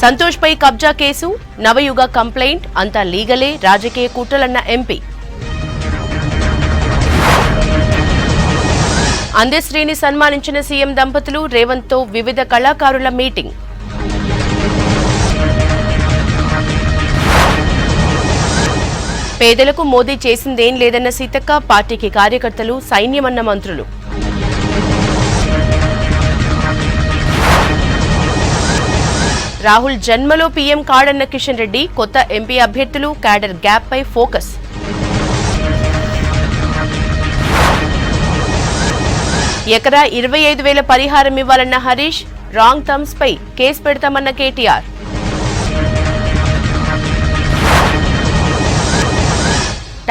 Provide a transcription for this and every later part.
సంతోష్ పై కబ్జా కేసు, నవయుగ కంప్లైంట్ అంతా లీగలే, రాజకీయ కుట్రలన్న ఎంపీ. అందశ్రీని సన్మానించిన సీఎం దంపతులు, రేవంత్ తో వివిధ కళాకారుల మీటింగ్. పేదలకు మోదీ చేసిందేం లేదన్న సీతక్క, పార్టీకి కార్యకర్తలు సైన్యమన్న మంత్రులు. రాహుల్ జన్మలో పీఎం కాడన్న కిషన్ రెడ్డి, కొత్త ఎంపీ అభ్యర్థులు, క్యాడర్ గ్యాప్ పై ఫోకస్. ఎకరా 25,000 పరిహారం ఇవ్వాలన్న హరీష్, రాంగ్ థమ్స్ పై కేసు పెడతామన్న కేటీఆర్.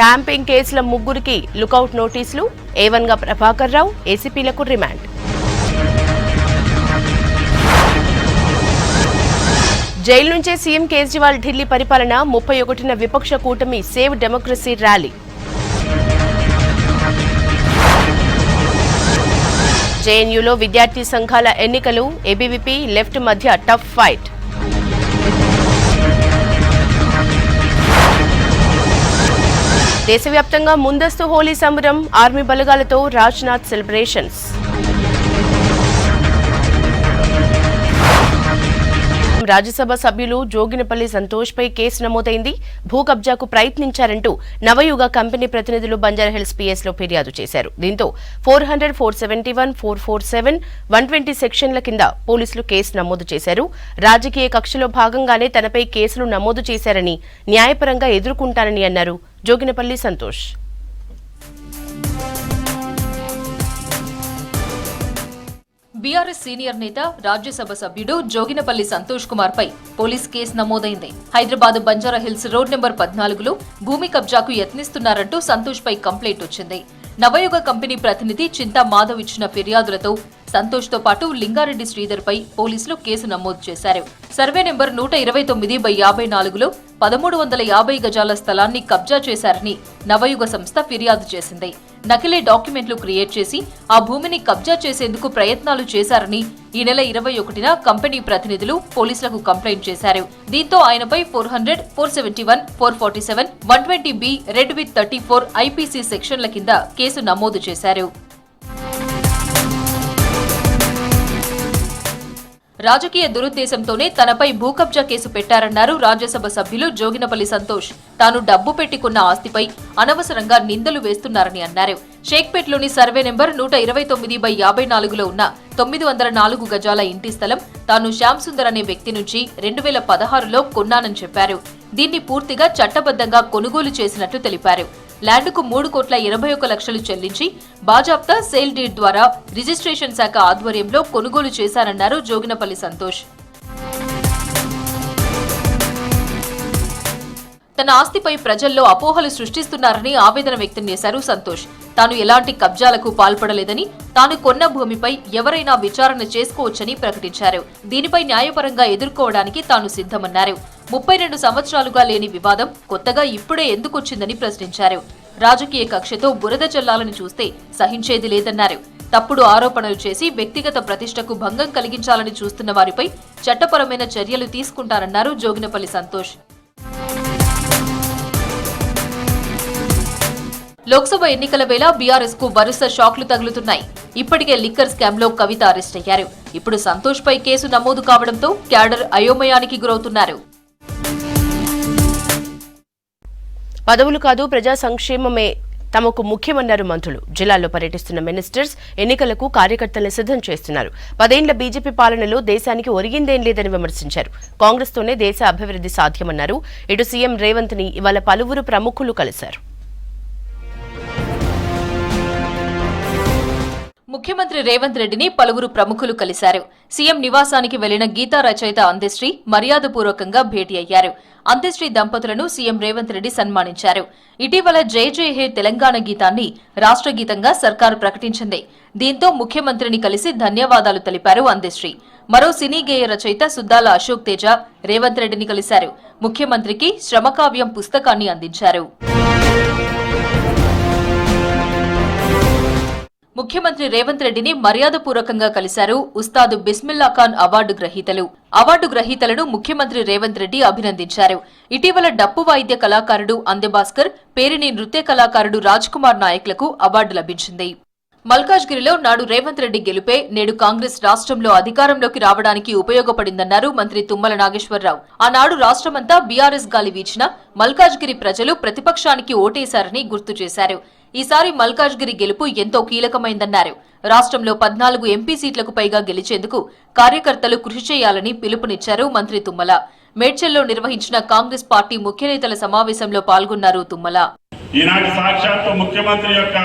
ట్యాంపింగ్ కేసుల ముగ్గురికి లుకౌట్ నోటీసులు, A1 గా ప్రభాకర్ రావు, ఏసీపీలకు రిమాండ్. జైలు నుంచే సీఎం కేజ్రీవాల్ ఢిల్లీ పరిపాలన, 31న విపక్ష కూటమి సేవ్ డెమోక్రసీ ర్యాలీ. జేఎన్యూలో విద్యార్థి సంఘాల ఎన్నికలు, ఏబీవీపీ లెఫ్ట్ మధ్య టఫ్ ఫైట్. దేశవ్యాప్తంగా ముందస్తు హోలీ సంబరం, ఆర్మీ బలగాలతో రాజ్నాథ్ సెలబ్రేషన్స్. రాజ్యసభ సభ్యులు జోగినపల్లి సంతోష్ పై కేసు నమోదైంది. భూ కబ్జాకు ప్రయత్నించారంటూ నవయుగ కంపెనీ ప్రతినిధులు బంజారాహిల్స్ పిఎస్ లో ఫిర్యాదు చేశారు. దీంతో 400, 471, 447, 120 సెక్షన్ల కింద పోలీసులు కేసు నమోదు చేశారు. రాజకీయ కక్షలో భాగంగానే తనపై కేసులు నమోదు చేశారని, న్యాయపరంగా ఎదుర్కొంటానని అన్నారు జోగినపల్లి సంతోష్. బీఆర్ఎస్ సీనియర్ నేత, రాజ్యసభ సభ్యుడు జోగినపల్లి సంతోష్ కుమార్ పై పోలీస్ కేసు నమోదైంది. హైదరాబాద్ బంజారాహిల్స్ రోడ్ నెంబర్ 14లో భూమి కబ్జాకు యత్నిస్తున్నారంటూ సంతోష్ పై కంప్లైంట్ వచ్చింది. నవయుగ కంపెనీ ప్రతినిధి చింతా మాధవ్ ఇచ్చిన ఫిర్యాదులతో సంతోష్ తో పాటు లింగారెడ్డి శ్రీధర్ పై పోలీసులు కేసు నమోదు చేశారు. సర్వే నెంబర్ 129/54లో 1350 గజాల స్థలాన్ని కబ్జా చేశారని నవయుగ సంస్థ ఫిర్యాదు చేసింది. నకిలీ డాక్యుమెంట్లు క్రియేట్ చేసి ఆ భూమిని కబ్జా చేసేందుకు ప్రయత్నాలు చేశారని ఈ నెల 21న కంపెనీ ప్రతినిధులు పోలీసులకు కంప్లైంట్ చేశారు. దీంతో ఆయనపై 400, 471, 447, 120B రెడ్ విత్ 34 ఐపీసీ సెక్షన్ల కింద కేసు నమోదు చేశారు. రాజకీయ దురుద్దేశంతోనే తనపై భూకబ్జా కేసు పెట్టారన్నారు రాజ్యసభ సభ్యులు జోగినపల్లి సంతోష్. తాను డబ్బు పెట్టుకున్న ఆస్తిపై అనవసరంగా నిందలు వేస్తున్నారని అన్నారు. షేక్పేట్లోని సర్వే నెంబర్ 129/54లో ఉన్న 904 గజాల ఇంటి స్థలం తాను శ్యామ్ సుందర్ అనే వ్యక్తి నుంచి 2016లో కొన్నానని చెప్పారు. దీన్ని పూర్తిగా చట్టబద్ధంగా కొనుగోలు చేసినట్టు తెలిపారు. ల్యాండ్కు 3,81,00,000 చెల్లించి బాజాప్తా సేల్ డీడ్ ద్వారా రిజిస్ట్రేషన్ శాఖ ఆధ్వర్యంలో కొనుగోలు చేశారన్నారు జోగినపల్లి సంతోష్. తన ఆస్తిపై ప్రజల్లో అపోహలు సృష్టిస్తున్నారని ఆవేదన వ్యక్తం చేశారు సంతోష్. తాను ఎలాంటి కబ్జాలకు పాల్పడలేదని, తాను కొన్న భూమిపై ఎవరైనా విచారణ చేసుకోవచ్చని ప్రకటించారు. దీనిపై న్యాయపరంగా ఎదుర్కోవడానికి తాను సిద్ధమన్నారు. 32 సంవత్సరాలుగా లేని వివాదం కొత్తగా ఇప్పుడే ఎందుకొచ్చిందని ప్రశ్నించారు. రాజకీయ కక్షతో బురద చల్లాలని చూస్తే సహించేది లేదన్నారు. తప్పుడు ఆరోపణలు చేసి వ్యక్తిగత ప్రతిష్టకు భంగం కలిగించాలని చూస్తున్న వారిపై చట్టపరమైన చర్యలు తీసుకుంటారన్నారు జోగినపల్లి సంతోష్. లోక్సభ ఎన్నికల వేళ బీఆర్ఎస్ కు వరుస షాక్లు తగులుతున్నాయి. ఇప్పటికే లిక్కర్ స్కామ్ లో కవిత అరెస్ట్ అయ్యారు. ఇప్పుడు సంతోష్ పై కేసు నమోదు కావడంతో క్యాడర్ అయోమయానికి గురవుతున్నారు. పదవులు కాదు, ప్రజా సంక్షేమమే తమకు ముఖ్యమన్నారు మంత్రులు. జిల్లాల్లో పర్యటిస్తున్న మినిస్టర్స్ ఎన్నికలకు కార్యకర్తలను సిద్ధం చేస్తున్నారు. 10 ఏళ్ల బీజేపీ పాలనలో దేశానికి ఒరిగిందేం లేదని విమర్శించారు. కాంగ్రెస్ తోనే దేశ అభివృద్ధి సాధ్యమన్నారు. ఇటు సీఎం రేవంత్ ని ఇవాళ పలువురు ప్రముఖులు కలిశారు. ముఖ్యమంత్రి రేవంత్ రెడ్డిని పలువురు ప్రముఖులు కలిశారు. సీఎం నివాసానికి వెళ్లిన గీతా రచయిత అందశ్రీ మర్యాదపూర్వకంగా భేటీ అయ్యారు. అందశ్రీ దంపతులను సీఎం రేవంత్ రెడ్డి సన్మానించారు. ఇటీవల జై జై హే తెలంగాణ గీతాన్ని రాష్ట్ర గీతంగా సర్కారు ప్రకటించింది. దీంతో ముఖ్యమంత్రిని కలిసి ధన్యవాదాలు తెలిపారు అందశ్రీ. మరో సినీ గేయ రచయిత సుద్దాల అశోక్ తేజ రేవంత్ రెడ్డిని కలిశారు. ముఖ్యమంత్రికి శ్రమకావ్యం పుస్తకాన్ని అందించారు. ముఖ్యమంత్రి రేవంత్ రెడ్డిని మర్యాదపూర్వకంగా కలిశారు ఉస్తాద్ బిస్మిల్లా ఖాన్ అవార్డు గ్రహీతలు. అవార్డు గ్రహీతలను ముఖ్యమంత్రి రేవంత్ రెడ్డి అభినందించారు. ఇటీవల డప్పు వాయిద్య కళాకారుడు అందెభాస్కర్, పేరిణి నృత్య కళాకారుడు రాజ్ కుమార్ నాయక్లకు అవార్డు లభించింది. మల్కాజ్గిరిలో నాడు రేవంత్ రెడ్డి గెలుపే నేడు కాంగ్రెస్ రాష్ట్రంలో అధికారంలోకి రావడానికి ఉపయోగపడిందన్నారు మంత్రి తుమ్మల నాగేశ్వరరావు. ఆనాడు రాష్ట్రమంతా బీఆర్ఎస్ గాలి వీచినా మల్కాజ్గిరి ప్రజలు ప్రతిపక్షానికి ఓటేశారని గుర్తు చేశారు. ఈసారి మల్కాజ్గిరి గెలుపు ఎంతో కీలకమైందన్నారు. రాష్ట్రంలో 14 ఎంపీ సీట్లకు పైగా గెలిచేందుకు కార్యకర్తలు కృషి చేయాలని పిలుపునిచ్చారు మంత్రి తుమ్మల. మేడ్చల్లో నిర్వహించిన కాంగ్రెస్ పార్టీ ముఖ్య నేతల సమావేశంలో పాల్గొన్నారు తుమ్మల. ఈనాటి సాక్షాత్తు ముఖ్యమంత్రి యొక్క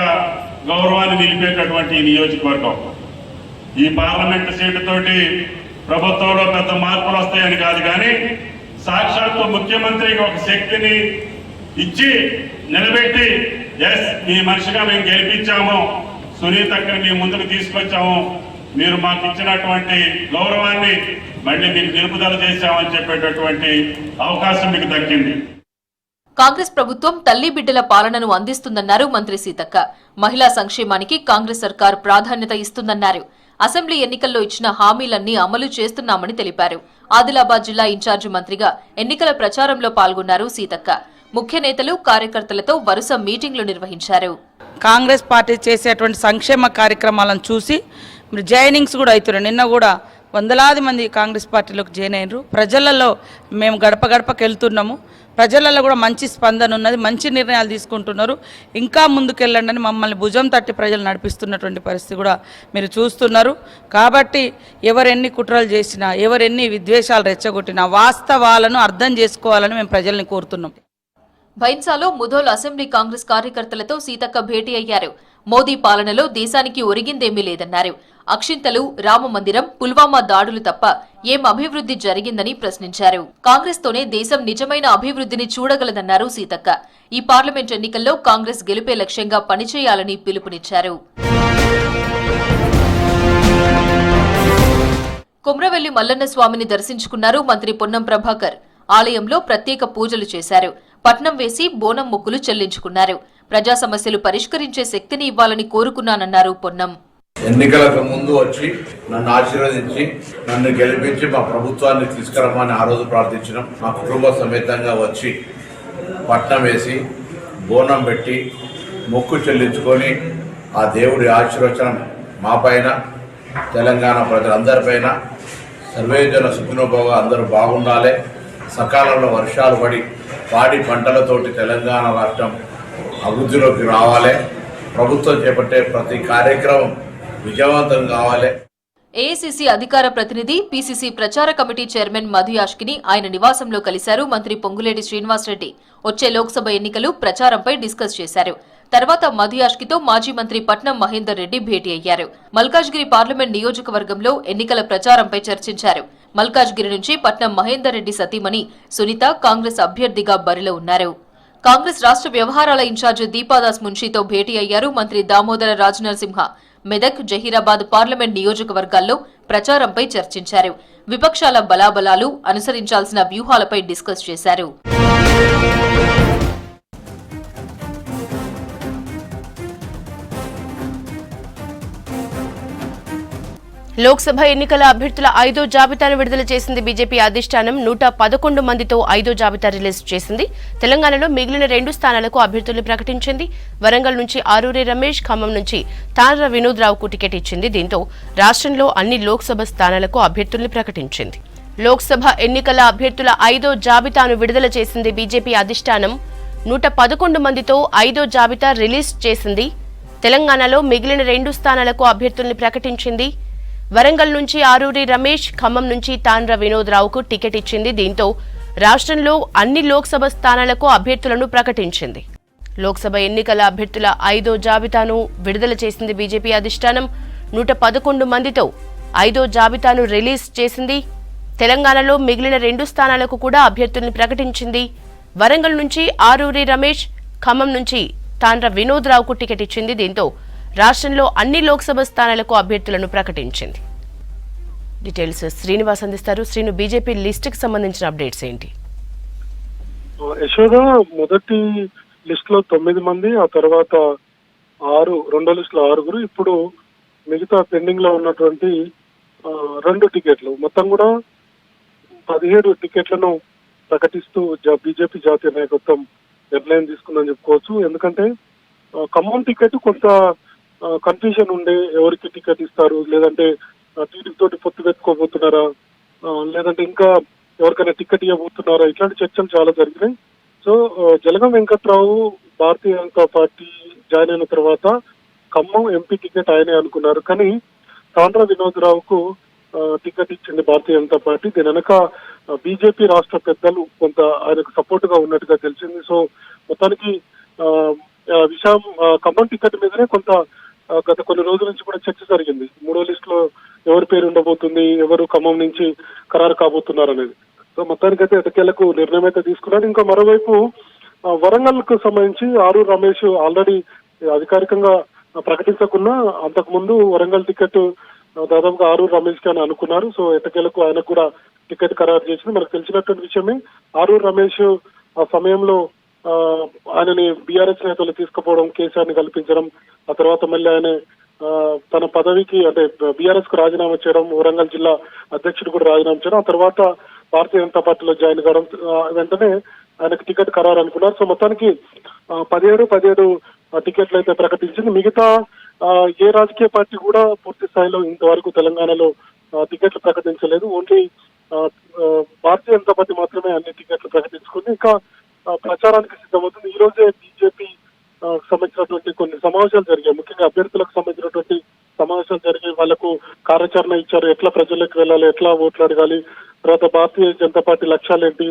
గౌరవాన్ని నిలిపేటటువంటి నియోజకవర్గం. ఈ పార్లమెంటు సీటుతోటి ప్రభుత్వంలో పెద్ద మార్పులు వస్తాయని కాదు, కానీ సాక్షాత్తు ముఖ్యమంత్రికి ఒక శక్తిని ఇచ్చి నిలబెట్టి, ఎస్ మీ మనిషిగా మేము గెలిపించాము, సునీతక్కని మీ ముందుకు తీసుకొచ్చాము, మీరు మాకు ఇచ్చినటువంటి గౌరవాన్ని మళ్ళీ మీకు నిలుపుదల చేశామని చెప్పేటటువంటి అవకాశం మీకు దక్కింది. కాంగ్రెస్ ప్రభుత్వం తల్లి బిడ్డల పాలనను అందిస్తుందన్నారు మంత్రి సీతక్క. మహిళా సంక్షేమానికి కాంగ్రెస్ సర్కార్ ప్రాధాన్యత ఇస్తుందన్నారు. అసెంబ్లీ ఎన్నికల్లో ఇచ్చిన హామీలన్నీ అమలు చేస్తున్నామని తెలిపారు. ఆదిలాబాద్ జిల్లా ఇన్ఛార్జి మంత్రిగా ఎన్నికల ప్రచారంలో పాల్గొన్నారు సీతక్క. ముఖ్య నేతలు కార్యకర్తలతో వరుస మీటింగ్లు నిర్వహించారు. కాంగ్రెస్ పార్టీ చేసేటువంటి సంక్షేమ కార్యక్రమాలను చూసి జాయినింగ్స్ కూడా అవుతున్నారు. నిన్న కూడా వందలాది మంది కాంగ్రెస్ పార్టీలోకి జాయిన్ అయినరు. ప్రజలలో మేము గడప గడపకి వెళ్తున్నాము. ప్రజలలో కూడా మంచి స్పందన ఉన్నది, మంచి నిర్ణయాలు తీసుకుంటున్నారు. ఇంకా ముందుకెళ్ళండి అని మమ్మల్ని భుజం తట్టి ప్రజలు నడిపిస్తున్నటువంటి పరిస్థితి కూడా మీరు చూస్తున్నారు. కాబట్టి ఎవరెన్ని కుట్రలు చేసినా, ఎవరెన్ని విద్వేషాలు రెచ్చగొట్టినా వాస్తవాలను అర్థం చేసుకోవాలని మేము ప్రజల్ని కోరుతున్నాం. భైన్సాలో ముధోల్ అసెంబ్లీ కాంగ్రెస్ కార్యకర్తలతో సీతక్క భేటీ అయ్యారు. మోదీ పాలనలో దేశానికి ఒరిగిందేమీ లేదన్నారు. అక్షింతలు, రామ మందిరం, పుల్వామా దాడులు తప్ప ఏం అభివృద్ధి జరిగిందని ప్రశ్నించారు. కాంగ్రెస్ తోనే దేశం నిజమైన అభివృద్ధిని చూడగలదన్నారు సీతక్క. ఈ పార్లమెంట్ ఎన్నికల్లో కాంగ్రెస్ గెలిపే లక్ష్యంగా పనిచేయాలని పిలుపునిచ్చారు. కుమ్రవెల్లి మల్లన్న స్వామిని దర్శించుకున్నారు మంత్రి పొన్నం ప్రభాకర్. ఆలయంలో ప్రత్యేక పూజలు చేశారు. పట్నం వేసి బోనం మొక్కులు చెల్లించుకున్నారు. ప్రజా సమస్యలు పరిష్కరించే శక్తిని ఇవ్వాలని కోరుకున్నానన్నారు పొన్నం. ఎన్నికలకు ముందు వచ్చి నన్ను ఆశీర్వదించి నన్ను గెలిపించి మా ప్రభుత్వాన్ని తీసుకురమ్మని ఆ రోజు ప్రార్థించినాం. మా కుటుంబ సమేతంగా వచ్చి పట్నం వేసి బోనం పెట్టి మొక్కు చెల్లించుకొని ఆ దేవుడి ఆశీర్వచనం మా పైన, తెలంగాణ ప్రజలందరిపైన, సర్వేజన సుఖినోభవ అందరూ బాగుండాలి, సకాలంలో వర్షాలు పడి పాడి పంటలతోటి తెలంగాణ రాష్ట్రం అభివృద్ధిలోకి రావాలి, ప్రభుత్వం చేపట్టే ప్రతి కార్యక్రమం విజయవంతం కావాలి. ఏఐసీసీ అధికార ప్రతినిధి, పీసీసీ ప్రచార కమిటీ చైర్మన్ మధు యాష్కిని ఆయన నివాసంలో కలిశారు మంత్రి పొంగులేటి శ్రీనివాసరెడ్డి. వచ్చే లోక్సభ ఎన్నికలు ప్రచారంపై డిస్కస్ చేశారు. తర్వాత మధు యాష్కితో మాజీ మంత్రి పట్నం మహేందర్ రెడ్డి భేటీ అయ్యారు. మల్కాజ్గిరి పార్లమెంట్ నియోజకవర్గంలో ఎన్నికల ప్రచారంపై చర్చించారు. మల్కాజ్గిరి నుంచి పట్నం మహేందర్ రెడ్డి సతీమణి సునీత కాంగ్రెస్ అభ్యర్థిగా బరిలో ఉన్నారు. కాంగ్రెస్ రాష్ట్ర వ్యవహారాల ఇన్ఛార్జి దీపాదాస్ మున్షీతో భేటీ అయ్యారు మంత్రి దామోదర రాజనరసింహ. మెదక్, జహీరాబాద్ పార్లమెంట్ నియోజకవర్గాల్లో ప్రచారంపై చర్చించారు. విపక్షాల బలాబలాలు, అనుసరించాల్సిన వ్యూహాలపై డిస్కస్ చేశారు. లోక్సభ ఎన్నికల అభ్యర్థుల 5వ జాబితాను విడుదల చేసింది బీజేపీ అధిష్టానం. 111 మందితో 5వ జాబితా రిలీజ్ చేసింది. తెలంగాణలో మిగిలిన 2 స్థానాలకు అభ్యర్థుల్ని ప్రకటించింది. వరంగల్ నుంచి ఆరూరి రమేష్, ఖమ్మం నుంచి తాండ్ర వినోద్ రావుకు టికెట్ ఇచ్చింది. దీంతో రాష్ట్రంలో అన్ని లోక్సభ స్థానాలకు అభ్యర్థుల్ని ప్రకటించింది. లోక్సభ ఎన్నికల అభ్యర్థుల 5వ జాబితాను విడుదల చేసింది బీజేపీ అధిష్టానం. 111 మందితో 5వ జాబితా రిలీజ్ చేసింది. తెలంగాణలో మిగిలిన 2 స్థానాలకు అభ్యర్థుల్ని ప్రకటించింది. వరంగల్ నుంచి ఆరూరి రమేష్, ఖమ్మం నుంచి తాండ్ర వినోద్ రావుకు టికెట్ ఇచ్చింది. దీంతో రాష్ట్రంలో అన్ని లోక్సభ స్థానాలకు అభ్యర్థులను ప్రకటించింది. లోక్సభ ఎన్నికల అభ్యర్థుల 5వ జాబితాను విడుదల చేసింది బీజేపీ అధిష్టానం. 111 మందితో 5వ జాబితాను రిలీజ్ చేసింది. తెలంగాణలో మిగిలిన 2 స్థానాలకు కూడా అభ్యర్థుల్ని ప్రకటించింది. వరంగల్ నుంచి ఆరూరి రమేష్, ఖమ్మం నుంచి తాండ్ర వినోద్ రావుకు టికెట్ ఇచ్చింది. దీంతో రాష్ట్రంలో అన్ని లోక్సభ స్థానాలకు అభ్యర్థులను ప్రకటించింది. డీటెయిల్స్ శ్రీనివాస్ అందిస్తారు. శ్రీను, బీజేపీ లిస్టుకి సంబంధించిన అప్డేట్స్ ఏంటి? యశోద మొదటి లిస్ట్ లో 9 మంది, ఆ తర్వాత రెండో లిస్టులో 6, ఇప్పుడు మిగతా పెండింగ్ లో ఉన్నటువంటి 2 టికెట్లు, మొత్తం కూడా 17 టికెట్లను ప్రకటిస్తూ బీజేపీ జాతీయ నాయకత్వం నిర్ణయం తీసుకుందని చెప్పుకోవచ్చు. ఎందుకంటే ఖమ్మం టికెట్ కొంత కన్ఫ్యూజన్ ఉండే, ఎవరికి టికెట్ ఇస్తారు, లేదంటే టీడీపీ తోటి పొత్తు పెట్టుకోబోతున్నారా, లేదంటే ఇంకా ఎవరికైనా టికెట్ ఇవ్వబోతున్నారా, ఇట్లాంటి చర్చలు చాలా జరిగినాయి. So Jalagam Venkatrao Bharatiya Janata party join అయిన తర్వాత ఖమ్మం ఎంపీ టికెట్ ఆయనే అనుకున్నారు, కానీ తాండ్ర వినోదరావుకు టికెట్ ఇచ్చింది భారతీయ జనతా పార్టీ. దీని వెనక బీజేపీ రాష్ట్ర పెద్దలు కొంత ఆయనకు సపోర్ట్ గా ఉన్నట్టుగా తెలిసింది. సో మొత్తానికి విషయం ఖమ్మం టికెట్ మీదనే కొంత గత కొన్ని రోజుల నుంచి కూడా చర్చ జరిగింది. 3వ లిస్ట్ లో ఎవరి పేరు ఉండబోతుంది, ఎవరు ఖమ్మం నుంచి ఖరారు కాబోతున్నారు అనేది. సో మొత్తానికైతే ఎటకేలకు నిర్ణయం అయితే తీసుకున్నారు. ఇంకా మరోవైపు వరంగల్ కు సంబంధించి ఆరూరు రమేష్ ఆల్రెడీ అధికారికంగా ప్రకటించకున్నా అంతకు ముందు వరంగల్ టికెట్ దాదాపుగా ఆరూరు రమేష్ అని అనుకున్నారు. సో ఎటకేలకు ఆయనకు కూడా టికెట్ ఖరారు చేసింది. మనకు తెలిసినటువంటి విషయమే. ఆరూరు రమేష్ ఆ సమయంలో ఆయనని బీఆర్ఎస్ నేతలు తీసుకుపోవడం, కేసీఆర్ని కల్పించడం, ఆ తర్వాత మళ్ళీ ఆయన తన పదవికి అంటే బీఆర్ఎస్ కు రాజీనామా చేయడం, వరంగల్ జిల్లా అధ్యక్షుడు కూడా రాజీనామా చేయడం, ఆ తర్వాత భారతీయ జనతా పార్టీలో జాయిన్ కావడం, వెంటనే ఆయనకు టికెట్ ఖరారు అనుకున్నారు. సో మొత్తానికి 17 టికెట్లు అయితే ప్రకటించింది. మిగతా ఏ రాజకీయ పార్టీ కూడా పూర్తి స్థాయిలో ఇంతవరకు తెలంగాణలో టికెట్లు ప్రకటించలేదు. ఓన్లీ భారతీయ జనతా పార్టీ మాత్రమే అన్ని టికెట్లు ప్రకటించుకుంది. ఇంకా ప్రచారానికి సిద్ధమవుతుంది. ఈ రోజే బీజేపీ సంబంధించినటువంటి కొన్ని సమావేశాలు జరిగాయి. ముఖ్యంగా అభ్యర్థులకు సంబంధించినటువంటి సమావేశాలు జరిగి వాళ్లకు కార్యాచరణ ఇచ్చారు. ఎట్లా ప్రజల్లోకి వెళ్ళాలి, ఎట్లా ఓట్లు అడగాలి, తర్వాత భారతీయ జనతా పార్టీ లక్ష్యాలేంటి,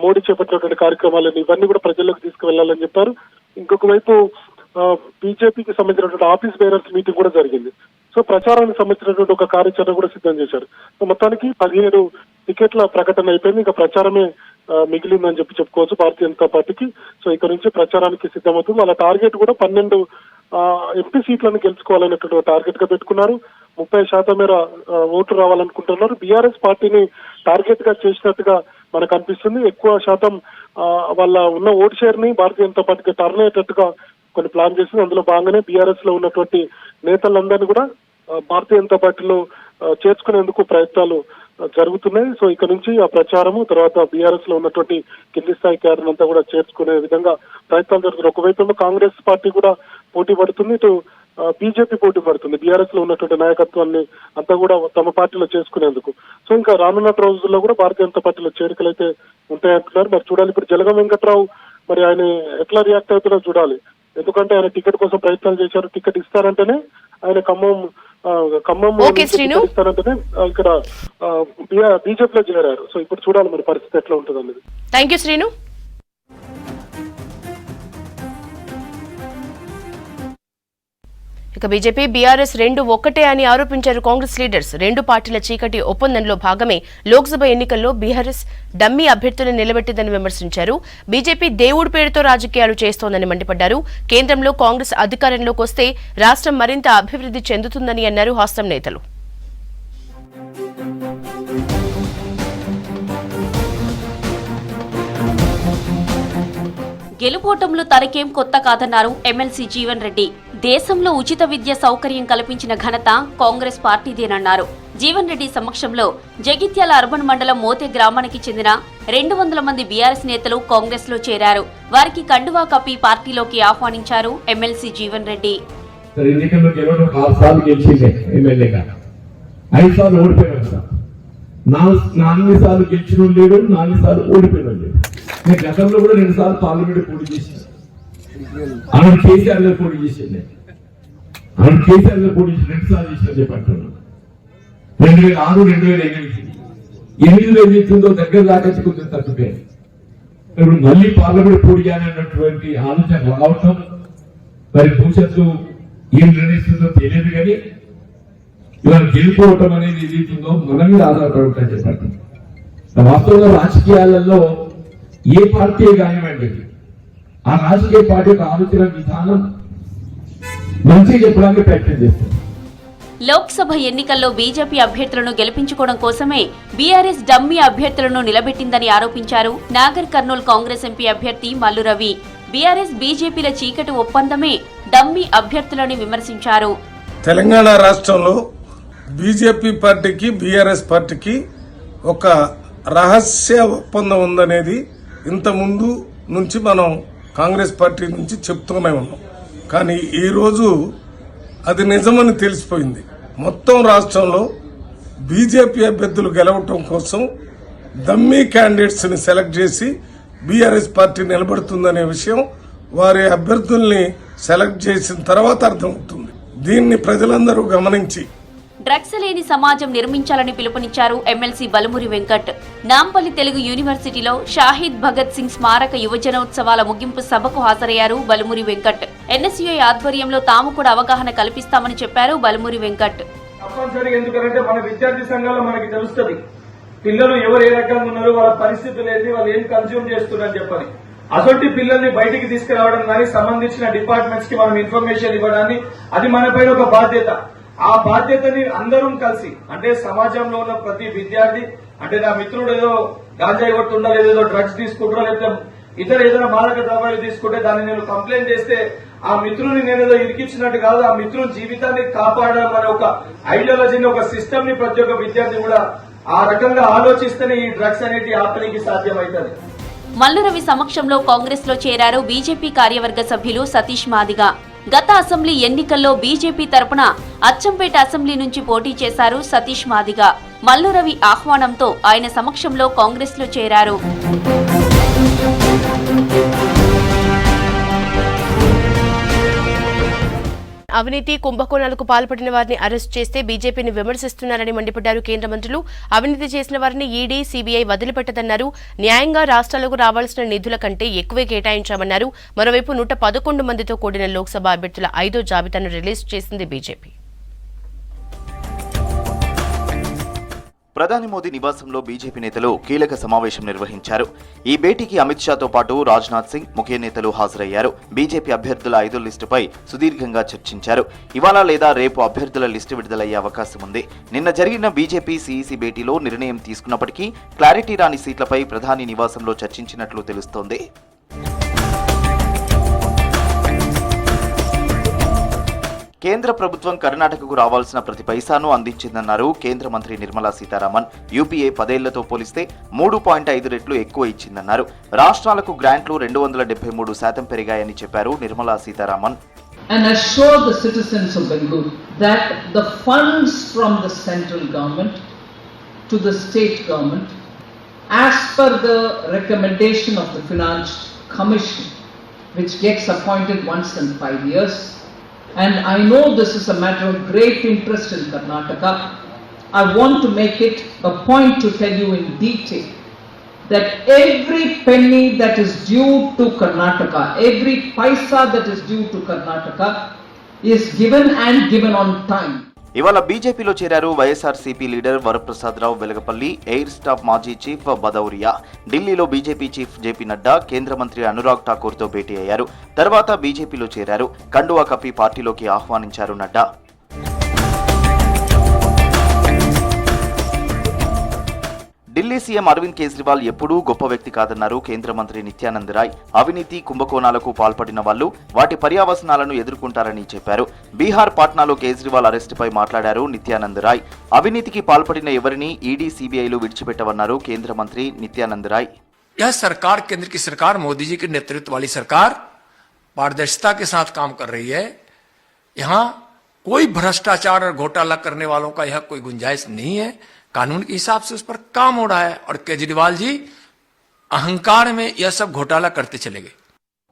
మోడీ చేపట్టినటువంటి కార్యక్రమాలని, ఇవన్నీ కూడా ప్రజల్లోకి తీసుకువెళ్లాలని చెప్పారు. ఇంకొక వైపు బీజేపీకి సంబంధించినటువంటి ఆఫీస్ బేరర్స్ మీటింగ్ కూడా జరిగింది. సో ప్రచారానికి సంబంధించినటువంటి ఒక కార్యాచరణ కూడా సిద్ధం చేశారు. సో మొత్తానికి 17 టికెట్ల ప్రకటన అయిపోయింది. ఇంకా ప్రచారమే మిగిలిందని చెప్పుకోవచ్చు భారతీయ జనతా పార్టీకి. సో ఇక్కడ నుంచి ప్రచారానికి సిద్ధమవుతుంది. వాళ్ళ టార్గెట్ కూడా 12 ఎంపీ సీట్లను గెలుచుకోవాలనేటువంటి టార్గెట్ గా పెట్టుకున్నారు. 30% మేర ఓట్లు రావాలనుకుంటున్నారు. బీఆర్ఎస్ పార్టీని టార్గెట్ గా చేసినట్టుగా మనకు అనిపిస్తుంది. ఎక్కువ శాతం వాళ్ళ ఉన్న ఓటు షేర్ ని భారతీయ జనతా పార్టీకి టర్న్ అయ్యేటట్టుగా కొన్ని ప్లాన్ చేసింది. అందులో భాగంగానే బీఆర్ఎస్ లో ఉన్నటువంటి నేతలందరినీ కూడా భారతీయ జనతా పార్టీలో చేర్చుకునేందుకు ప్రయత్నాలు జరుగుతున్నాయి. సో ఇక్కడ నుంచి ఆ ప్రచారము, తర్వాత బీఆర్ఎస్ లో ఉన్నటువంటి కింది స్థాయి క్యాడర్ అంతా కూడా చేర్చుకునే విధంగా ప్రయత్నాలు జరుగుతున్నాయి. ఒకవైపు కాంగ్రెస్ పార్టీ కూడా పోటీ పడుతుంది, ఇటు బీజేపీ పోటీ పడుతుంది బీఆర్ఎస్ లో ఉన్నటువంటి నాయకత్వాన్ని అంతా కూడా తమ పార్టీలో చేసుకునేందుకు. సో ఇంకా రానున్న రోజుల్లో కూడా భారతీయ జనతా పార్టీలో చేరికలు అయితే ఉంటాయంటున్నారు. మరి చూడాలి. ఇప్పుడు జలగం వెంకట్రావు మరి ఆయన ఎట్లా రియాక్ట్ అవుతారో చూడాలి. ఎందుకంటే ఆయన టికెట్ కోసం ప్రయత్నాలు చేశారు. టికెట్ ఇస్తారంటేనే ఆయన ఖమ్మం ఇస్తారంటేనే ఇక్కడ బీజేపీలో చేరారు. సో ఇప్పుడు చూడాలి మరి పరిస్థితి ఎట్లా ఉంటుంది అనేది. Thank you Srinu. ఇక బీజేపీ బీఆర్ఎస్ 2 ఒక్కటే అని ఆరోపించారు కాంగ్రెస్ లీడర్స్. 2 పార్టీల చీకటి ఒప్పందంలో భాగమే లోక్సభ ఎన్నికల్లో బీఆర్ఎస్ డమ్మీ అభ్యర్థులను నిలబెట్టిందని విమర్శించారు. బీజేపీ దేవుడి పేరుతో రాజకీయాలు చేస్తోందని మండిపడ్డారు. కేంద్రంలో కాంగ్రెస్ అధికారంలోకి వస్తే రాష్ట్రం మరింత అభివృద్ధి చెందుతుందని అన్నారు హాస్టం నేతలు. గెలుపోటంలో తనకేం కొత్త కాదన్నారు ఎమ్మెల్సీ జీవన్ రెడ్డి. దేశంలో ఉచిత విద్య సౌకర్యం కల్పించిన ఘనత కాంగ్రెస్ పార్టీదేనన్నారు. జీవన్ రెడ్డి సమక్షంలో జగిత్యాల అర్బన్ మండలం మోతే గ్రామానికి చెందిన 200 మంది బీఆర్ఎస్ నేతలు కాంగ్రెస్ లో చేరారు. వారికి కండువా కప్పి పార్టీలోకి ఆహ్వానించారు ఎమ్మెల్సీ జీవన్ రెడ్డి. నాలుగు గెలిచిన లేడు, 4 సార్లు ఓడిపోయిన లేడు. నేను గతంలో కూడా 2 సార్లు పార్లమెంట్ పోటీ చేశాను. ఆమె కేసీఆర్ గారు పోటీ చేసింది. ఆమె కేసీఆర్ గారు పోటీ చేసి 2 సార్లు చేసిన చెప్పంటున్నాను. 2006, 2008 8 ఏదైతుందో దగ్గర దాకా కొంచెం తగ్గిపోయాయి. ఇప్పుడు మళ్ళీ పార్లమెంట్ పోటీ చేయాలన్నటువంటి ఆలోచన రావటం మరి భవిష్యత్తు ఏం నిర్ణయిస్తుందో తెలియదు. కానీ ఇవాళ గెలుపోవటం అనేది ఏదైతుందో మన మీద ఆధారపడి ఉంటాయని చెప్పండి. వాస్తవంగా రాజకీయాలలో ఏ పార్టీ కానివ్వండి, ఆ రాజకీయ పార్టీ యొక్క ఆలోచన విధానం మంచిగా చెప్పడానికి ప్రయత్నం చేస్తారు. లోక్సభ ఎన్నికల్లో బీజేపీ అభ్యర్థులను గెలిపించుకోవడం కోసమే బీఆర్ఎస్ డమ్మీ అభ్యర్థులను నిలబెట్టిందని ఆరోపించారు నాగర్ కర్నూల్ కాంగ్రెస్ ఎంపీ అభ్యర్థి మల్లు రవి. బీఆర్ఎస్ బీజేపీల చీకటి ఒప్పందమే డమ్మీ అభ్యర్థులని విమర్శించారు. తెలంగాణ రాష్ట్రంలో బీజేపీ పార్టీకి బీఆర్ఎస్ పార్టీకి ఒక రహస్య ఒప్పందం ఉందనేది ఇంత ముందు నుంచి మనం కాంగ్రెస్ పార్టీ నుంచి చెప్తూనే ఉన్నాం. కానీ ఈరోజు అది నిజమని తెలిసిపోయింది. మొత్తం రాష్ట్రంలో బీజేపీ అభ్యర్థులు గెలవటం కోసం డమ్మీ క్యాండిడేట్స్ని సెలెక్ట్ చేసి బీఆర్ఎస్ పార్టీ నిలబడుతుందనే విషయం వారి అభ్యర్థుల్ని సెలెక్ట్ చేసిన తర్వాత అర్థమవుతుంది. దీన్ని ప్రజలందరూ గమనించి డ్రగ్స్ లేని సమాజం నిర్మించాలని పిలుపునిచ్చారు ఎమ్మెల్సీ బలమూరి వెంకట్. నాంపల్లి తెలుగు యూనివర్సిటీలో షాహిద్ భగత్ సింగ్ స్మారక యువజనోత్సవాల ముగింపు సభకు హాజరయ్యారు బలమూరి వెంకట్. ఎన్ఎస్యుఐ ఆధ్వర్యంలో తాము కూడా అవగాహన కల్పిస్తామని చెప్పారు బలమూరి వెంకట్. తప్పనిసరిగా ఎందుకంటే మన విద్యార్థి సంఘాల్లో మనకి తెలుస్తుంది పిల్లలు ఎవరు ఏ రకంగా ఉన్నారు, వాళ్ళ పరిస్థితులు ఏంటి, వాళ్ళు ఏం కన్స్యూమ్ చేస్తున్నారని చెప్పని. అసొంటి పిల్లల్ని బయటికి తీసుకురావడం కానీ సంబంధించిన డిపార్ట్మెంట్స్ కి మనం ఇన్ఫర్మేషన్ ఇవ్వడాన్ని అది మనపైన ఒక బాధ్యత. ఆ బాధ్యతని అందరం కలిసి అంటే సమాజంలో ఉన్న ప్రతి విద్యార్థి అంటే నా మిత్రుడు ఏదో గాంజాయి కొడుతుండా లేదో డ్రగ్స్ తీసుకుంటారో లేకపోతే ఇతర ఏదైనా మాదక ద్రవ్యాలు తీసుకుంటే దాన్ని నేను కంప్లైంట్ చేస్తే ఆ మిత్రుని నేనేదో ఇరికించినట్టు కాదు, ఆ మిత్రుని జీవితాన్ని కాపాడడం అనే ఒక ఐడియాలజీని ఒక సిస్టమ్ ని ప్రతి ఒక్క విద్యార్థి కూడా ఆ రకంగా ఆలోచిస్తేనే ఈ డ్రగ్స్ అనేది ఆపడానికి సాధ్యమవుతుంది. మల్లురవి సమక్షంలో కాంగ్రెస్ లో చేరారు బీజేపీ కార్యవర్గ సభ్యులు సతీష్ మాదిగ. గత అసెంబ్లీ ఎన్నికల్లో బీజేపీ తరపున అచ్చంపేట అసెంబ్లీ నుంచి పోటీ చేశారు సతీష్ మాదిగ. మల్లురవి ఆహ్వానంతో ఆయన సమక్షంలో కాంగ్రెస్ లో చేరారు. అవినీతి కుంభకోణాలకు పాల్పడిన వారిని అరెస్ట్ చేస్తే బీజేపీని విమర్శిస్తున్నారని మండిపడ్డారు కేంద్ర మంత్రులు. అవినీతి చేసిన వారిని ఈడీ, సీబీఐ వదిలిపెట్టదన్నారు. న్యాయంగా రాష్ట్రాలకు రావాల్సిన నిధుల కంటే ఎక్కువే కేటాయించామన్నారు. మరోవైపు 111 మందితో కూడిన లోక్సభ అభ్యర్థుల 5వ జాబితాను రిలీజ్ చేసింది బీజేపీ. ప్రధాని మోదీ నివాసంలో బీజేపీ నేతలు కీలక సమావేశం నిర్వహించారు. ఈ భేటీకి అమిత్ షాతో పాటు రాజ్నాథ్ సింగ్, ముఖ్య నేతలు హాజరయ్యారు. బీజేపీ అభ్యర్థుల 5 లిస్టుపై సుదీర్ఘంగా చర్చించారు. ఇవాళ లేదా రేపు అభ్యర్థుల లిస్టు విడుదలయ్యే అవకాశం ఉంది. నిన్న జరిగిన బీజేపీ సీఈసీ భేటీలో నిర్ణయం తీసుకున్నప్పటికీ క్లారిటీ రాని సీట్లపై ప్రధాని నివాసంలో చర్చించినట్లు తెలుస్తోంది. కేంద్ర ప్రభుత్వం కర్ణాటకకు రావాల్సిన ప్రతి పైసాను అందించిందన్నారు కేంద్ర మంత్రి నిర్మలా సీతారామన్. యూపీఏ 10 ఏళ్లతో పోలిస్తే 3.5 రెట్లు ఎక్కువ ఇచ్చిందన్నారు. రాష్ట్రాలకు గ్రాంట్లు 273% పెరిగాయని చెప్పారు Nirmala Sitharaman. And assure the citizens of Bengaluru that the funds from the central government to the state government, as per the recommendation of the Finance Commission, which gets appointed once in 5 years, and I know this is a matter of great interest in Karnataka. I want to make it a point to tell you in detail that every penny that is due to Karnataka, every paisa that is due to Karnataka is given and given on time. ఇవాళ బీజేపీలో చేరారు YSRCP leader Varaprasad Rao Velagapalli, air staff మాజీ chief Bhadauria. ఢిల్లీలో BJP chief JP Nadda, కేంద్ర మంత్రి అనురాగ్ ఠాకూర్తో భేటీ అయ్యారు. తర్వాత బీజేపీలో చేరారు. కండువా కప్పి పార్టీలోకి ఆహ్వానించారు నడ్డా. ఢిల్లీ సీఎం అరవింద్ కేజ్రీవాల్ ఎప్పుడూ గొప్ప వ్యక్తి కాదన్నారు కేంద్ర మంత్రి నిత్యానంద్ రాయ్. అవినీతి కుంభకోణాలకు పాల్పడిన వాళ్లు వాటి పర్యవసనాలను ఎదుర్కొంటారని చెప్పారు. బీహార్ పాట్నాలో కేజ్రీవాల్ అరెస్టుపై మాట్లాడారు నిత్యానంద్ రాయ్. అవినీతికి పాల్పడిన ఎవరిని ఈడీ, సీబీఐలు విడిచిపెట్టవన్నారు కేంద్ర మంత్రి నిత్యానంద్ రాయ్. यह सरकार, केंद्र की सरकार, मोदी जी के नेतृत्व वाली सरकार पारदर्शिता के साथ काम कर रही है. यहाँ कोई भ्रष्टाचार और घोटाला करने वालों का यह कोई गुंजाइश नहीं है. कानून के हिसाब से उस पर काम हो रहा है और केजरीवाल जी अहंकार में यह सब घोटाला करते चले गए.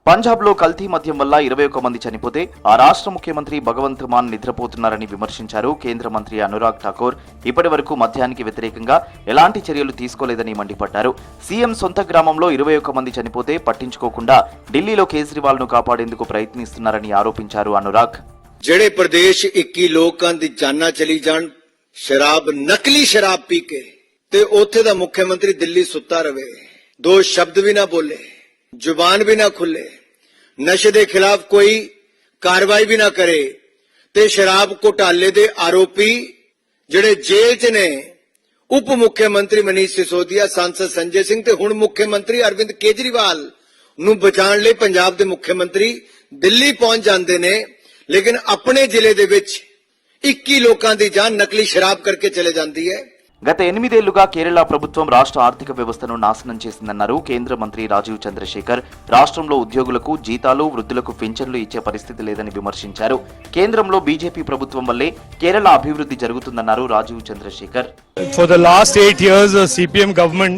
పంజాబ్లో కల్తీ మద్యం వల్ల 21 మంది చనిపోతే ఆ రాష్ట్ర ముఖ్యమంత్రి భగవంత్ మాన్ నిద్రపోతున్నారని విమర్శించారు కేంద్ర మంత్రి అనురాగ్ ఠాకూర్. ఇప్పటి వరకు మద్యానికి వ్యతిరేకంగా ఎలాంటి చర్యలు తీసుకోలేదని మండిపడ్డారు. సీఎం సొంత గ్రామంలో 21 మంది చనిపోతే పట్టించుకోకుండా ఢిల్లీలో కేజ్రీవాల్ ను కాపాడేందుకు ప్రయత్నిస్తున్నారని ఆరోపించారు అనురాగ్. ਜਿਹੜੇ ਪ੍ਰਦੇਸ਼ 21 ਲੋਕਾਂ ਦੀ ਜਾਨਾਂ ਚਲੀ ਜਾਣ ਸ਼ਰਾਬ, ਨਕਲੀ ਸ਼ਰਾਬ ਪੀ ਕੇ ਤੇ ਉੱਥੇ ਦਾ ਮੁੱਖ ਮੰਤਰੀ ਦਿੱਲੀ ਸੁੱਤਾ ਰਵੇ, 2 ਸ਼ਬਦ ਵੀ ਨਾ ਬੋਲੇ, ਜ਼ੁਬਾਨ ਵੀ ਨਾ ਖੁੱਲੇ, ਨਸ਼ੇ ਦੇ ਖਿਲਾਫ ਕੋਈ ਕਾਰਵਾਈ ਵੀ ਨਾ ਕਰੇ ਤੇ ਸ਼ਰਾਬ ਘੁਟਾਲੇ ਦੇ ਆਰੋਪੀ ਜਿਹੜੇ ਜੇਲ੍ਹ 'ਚ ਨੇ, ਉਪ ਮੁੱਖ ਮੰਤਰੀ ਮਨੀਸ਼ ਸਿਸੋਦੀਆ, सांसद ਸੰਜੇ ਸਿੰਘ ਤੇ ਹੁਣ ਮੁੱਖ ਮੰਤਰੀ ਅਰਵਿੰਦ ਕੇਜਰੀਵਾਲ ਨੂੰ ਬਚਾਉਣ ਲਈ ਪੰਜਾਬ ਦੇ ਮੁੱਖ ਮੰਤਰੀ ਦਿੱਲੀ ਪਹੁੰਚ ਜਾਂਦੇ ਨੇ ਲੇਕਿਨ ਆਪਣੇ ਜ਼ਿਲ੍ਹੇ ਦੇ ਵਿੱਚ 21 ਲੋਕਾਂ ਦੀ ਜਾਨ ਨਕਲੀ ਸ਼ਰਾਬ ਕਰਕੇ ਚਲੇ ਜਾਂਦੀ ਹੈ। గత 8 ఏళ్లుగా కేరళ ప్రభుత్వం రాష్ట్ర ఆర్థిక వ్యవస్థను నాశనం చేసిందన్నారు కేంద్ర మంత్రి రాజీవ్ చంద్రశేఖర్. రాష్ట్రంలో ఉద్యోగులకు జీతాలు, వృద్ధులకు పింఛన్లు ఇచ్చే పరిస్థితి లేదని విమర్శించారు. కేంద్రంలో బీజేపీ ప్రభుత్వం వల్లే కేరళ అభివృద్ధి జరుగుతుందన్నారు Rajiv Chandrasekhar. For the last 8 years, the CPM government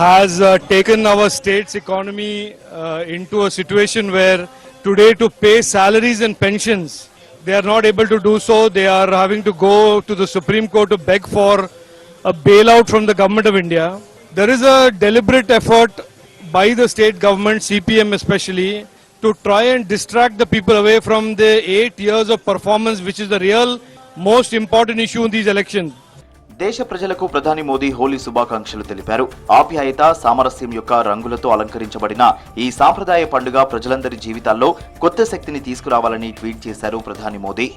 has taken our state's economy into a situation where today to pay salaries and pensions, they are not able to do so. They are having to go to the Supreme Court to beg for a bailout from the government of India. There is a deliberate effort by the state government, CPM especially, to try and distract the people away from the 8 years of performance, which is the real most important issue in these elections. దేశ ప్రజలకు ప్రధాని మోదీ హోలీ శుభాకాంక్షలు తెలిపారు. ఆప్యాయత, సామరస్యం యొక్క రంగులతో అలంకరించబడిన ఈ సాంప్రదాయ పండుగ ప్రజలందరి జీవితాల్లో కొత్త శక్తిని తీసుకురావాలని ట్వీట్ చేశారు ప్రధాని మోదీ.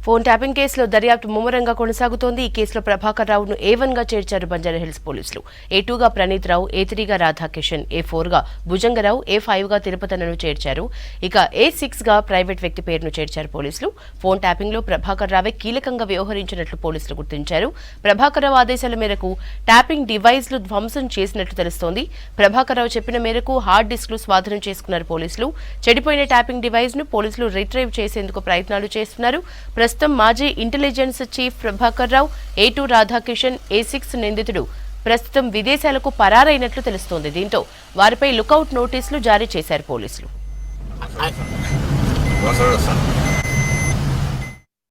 ఫోన్ ట్యాపింగ్ కేసులో దర్యాప్తు ముమ్మరంగా కొనసాగుతోంది. ఈ కేసులో ప్రభాకర్ రావును A1 గా చేర్చారు బంజారాహిల్స్ పోలీసులు. A2 గా ప్రణీత్ రావు, A3 గా రాధాకిషన్, A4 గా భుజంగరావు, A5 గా తిరుపతనను చేర్చారు. ఇక A6 గా ప్రైవేట్ వ్యక్తి పేరును చేర్చారు పోలీసులు. ఫోన్ ట్యాపింగ్ లో ప్రభాకర్ రావే కీలకంగా వ్యవహరించినట్లు పోలీసులు గుర్తించారు. ప్రభాకర్ రావు ఆదేశాల మేరకు ట్యాపింగ్ డివైస్లు ధ్వంసం చేసినట్లు తెలుస్తోంది. ప్రభాకర్ రావు చెప్పిన మేరకు హార్డ్ డిస్క్లు స్వాధీనం చేసుకున్నారు పోలీసులు. చెడిపోయిన ట్యాపింగ్ డివైస్ ను పోలీసులు రిట్రైవ్ చేసేందుకు ప్రయత్నాలు చేస్తున్నారు. ప్రస్తుతం మాజీ intelligence chief Prabhakar Rao, A2 Radhakishan, A6 నిందితుడు ప్రస్తుతం విదేశాలకు పరారైనట్లు తెలుస్తోంది. దీంతో వారిపై లుకౌట్ నోటీసులు జారీ చేశారు పోలీసులు.